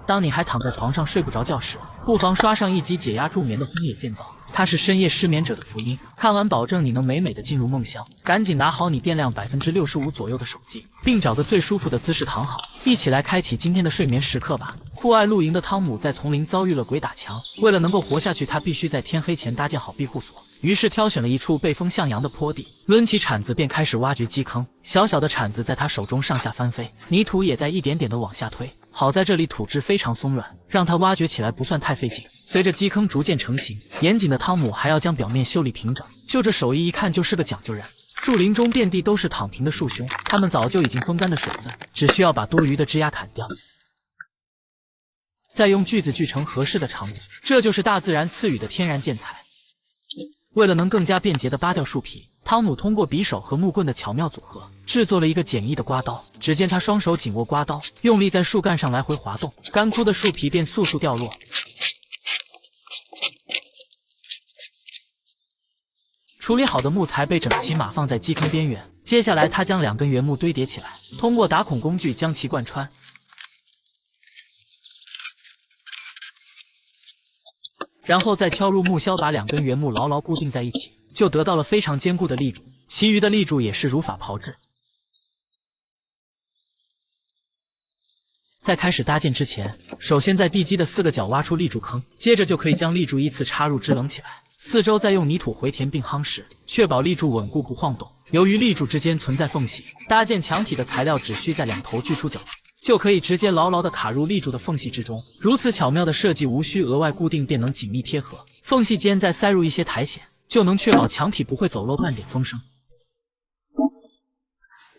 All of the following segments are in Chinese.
當你還躺在床上睡不着覺時，不妨刷上一集解壓助眠的《荒野建造》，它是深夜失眠者的福音。看完保證你能美美的進入夢鄉。趕緊拿好你電量65%左右的手機，並找個最舒服的姿勢躺好，一起來開啟今天的睡眠時刻吧。酷愛露營的湯姆在叢林遭遇了鬼打牆，為了能夠活下去，他必須在天黑前搭建好庇護所。於是挑選了一處背風向陽的坡地，掄起鏟子便開始挖掘基坑。小小的鏟子在他手中上下翻飛，泥土也在一點點的往下推。好在這裡土質非常鬆軟，讓他挖掘起來不算太費勁。隨着基坑逐漸成型，嚴謹的湯姆還要將表面修理平整，就這手艺一看就是個講究人。樹林中遍地都是躺平的树熊，它們早就已經風乾的水分，只需要把多余的枝椏砍掉，再用锯子锯成合適的長度，這就是大自然賜予的天然建材。為了能更加便捷地扒掉樹皮，湯姆通過匕首和木棍的巧妙組合，制作了一個簡易的刮刀。只見他雙手緊握刮刀，用力在樹幹上來回滑動，乾枯的樹皮便簌簌掉落。處理好的木材被整齊碼放在基坑邊緣，接下來他將2根原木堆疊起來，通過打孔工具將其貫穿，然後再敲入木销，把2根原木牢牢固定在一起，就得到了非常堅固的立柱。其餘的立柱也是如法炮制。在開始搭建之前，首先在地基的4個角挖出立柱坑，接着就可以將立柱依次插入支棱起來，四周再用泥土回填並夯實，確保立柱穩固不晃動。由於立柱之間存在縫隙，搭建牆體的材料只需在2頭鋸出角，就可以直接牢牢地卡入立柱的縫隙之中。如此巧妙的設計，無需額外固定便能緊密貼合，縫隙間再塞入一些苔蘚，就能確保牆體不會走漏半點風聲。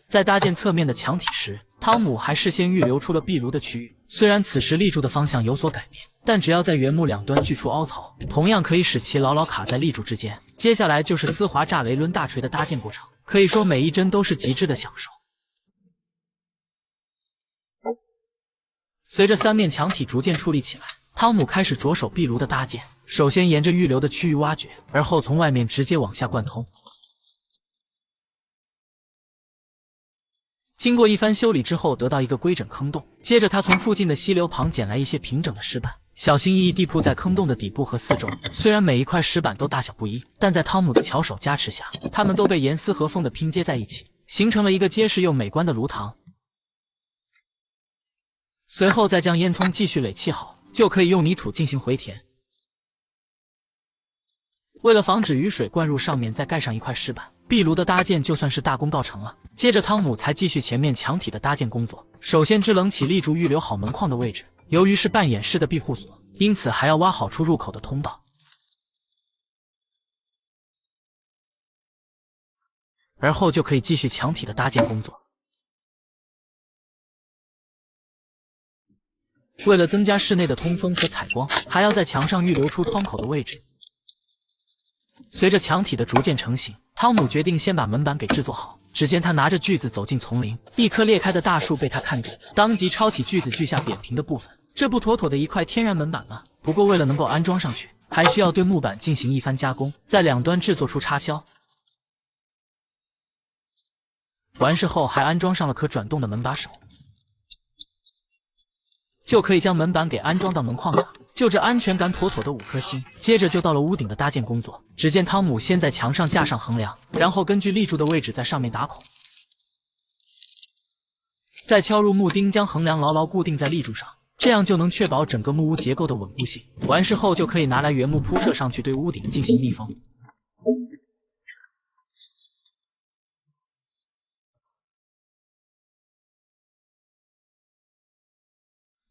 在搭建側面的牆體時，湯姆還事先預留出了壁爐的區域。雖然此時立柱的方向有所改變，但只要在原木兩端鋸出凹槽，同樣可以使其牢牢卡在立柱之間。接下來就是絲滑炸雷掄大錘的搭建過程，可以說每一幀都是極致的享受。隨着3面牆體逐漸矗立起来，湯姆開始着手壁爐的搭建。首先沿着預留的區域挖掘，而後從外面直接往下貫通。經過一番修理之後，得到一個規整坑洞。接着他從附近的溪流旁撿來一些平整的石板，小心翼翼地鋪在坑洞的底部和四周。雖然每一塊石板都大小不一，但在湯姆的巧手加持下，它們都被嚴絲合縫地拼接在一起，形成了一個結實又美觀的爐膛。隨後再將煙囪繼續壘砌好，就可以用泥土進行回填。為了防止雨水灌入上面，再蓋上一塊石板，壁爐的搭建就算是大功告成了。接着湯姆才繼續前面牆體的搭建工作。首先支棱起立柱，預留好門框的位置。由於是半掩式的庇護所，因此還要挖好出入口的通道。而後就可以繼續牆體的搭建工作。為了增加室內的通風和採光，還要在牆上預留出窗口的位置。隨着牆體的逐漸成型，湯姆決定先把門板給制作好。只見他拿着鋸子走進叢林，一棵裂開的大樹被他看中，當即抄起鋸子鋸下扁平的部分。這不妥妥的一塊天然門板嗎？不過為了能夠安裝上去，還需要對木板進行一番加工，在兩端制作出插銷。完事後還安裝上了可轉動的門把手，就可以將門板給安裝到門框上。就這安全感妥妥的5顆星。接着就到了屋頂的搭建工作。只見湯姆先在牆上架上橫梁，然後根據立柱的位置在上面打孔，再敲入木釘，将橫梁牢牢固定在立柱上，這樣就能確保整個木屋結構的穩固性。完事後就可以拿來原木鋪設上去，對屋頂進行密封。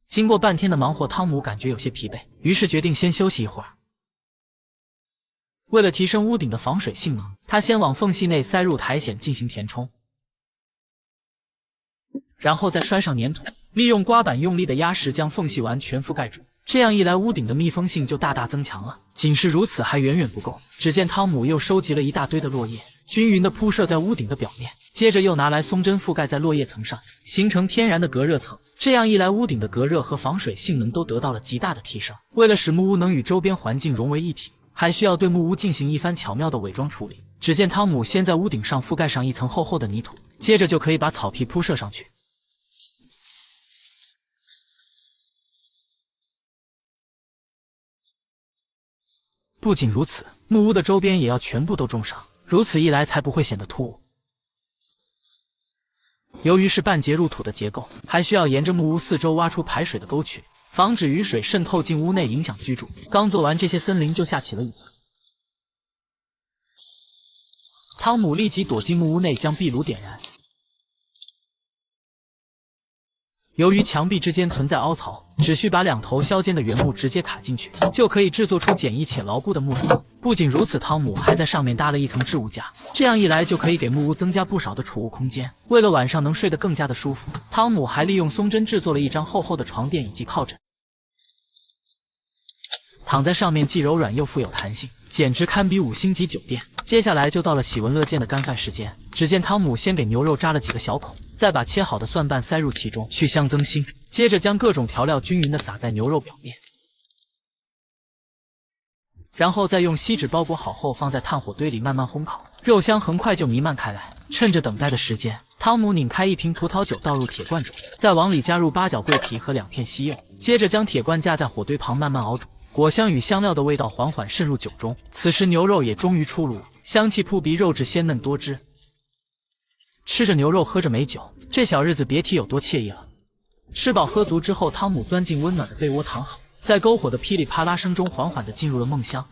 經過半天的忙活，湯姆感覺有些疲憊，於是決定先休息一會兒。為了提升屋頂的防水性能，他先往縫隙內塞入苔蘚進行填充，然後再摔上粘土，利用刮板用力的壓實，將縫隙完全覆蓋住。這樣一來，屋頂的密封性就大大增強了。僅是如此還遠遠不夠，只見湯姆又收集了一大堆的落葉，均勻地鋪設在屋頂的表面，接着又拿來松針覆蓋在落葉層上，形成天然的隔熱層。這樣一來，屋頂的隔熱和防水性能都得到了極大的提升。为了使木屋能與周邊環境融為一體，還需要對木屋進行一番巧妙的偽裝處理。只見湯姆先在屋頂上覆蓋上一層厚厚的泥土，接着就可以把草皮鋪設上去。不僅如此，木屋的周邊也要全部都種上，如此一來才不會顯得突兀。由於是半截入土的結構，還需要沿着木屋四周挖出排水的溝渠，防止雨水滲透進屋內影響居住。剛做完這些，森林就下起了雨。湯姆立即躲進木屋內，將壁爐點燃。由於牆壁之間存在凹槽，只需把2頭削尖的原木直接卡進去，就可以制作出簡易且牢固的木床。不僅如此，湯姆還在上面搭了一層置物架，這樣一來就可以給木屋增加不少的儲物空間。為了晚上能睡得更加的舒服，湯姆還利用松針制作了一張厚厚的床墊以及靠枕，躺在上面既柔軟又富有彈性，簡直堪比5星級酒店。接下來就到了喜聞樂見的乾飯時間。只見湯姆先給牛肉扎了幾個小孔，再把切好的蒜瓣塞入其中，去香增腥。接着將各種調料均匀地撒在牛肉表面，然後再用锡紙包裹好後放在炭火堆裡慢慢烘烤，肉香很快就彌漫開來。趁着等待的時間，湯姆擰開一瓶葡萄酒倒入鐵罐中，再往裡加入八角桂皮和2片西柚，接着將鐵罐架在火堆旁慢慢熬煮。果香與香料的味道緩緩滲入酒中，此時牛肉也終於出爐，香氣撲鼻，肉質鮮嫩多汁。吃着牛肉，喝着美酒，這小日子別提有多愜意了。吃飽喝足之後，湯姆鑽進溫暖的被窩躺好，在篝火的噼里啪啦聲中緩緩地進入了夢鄉。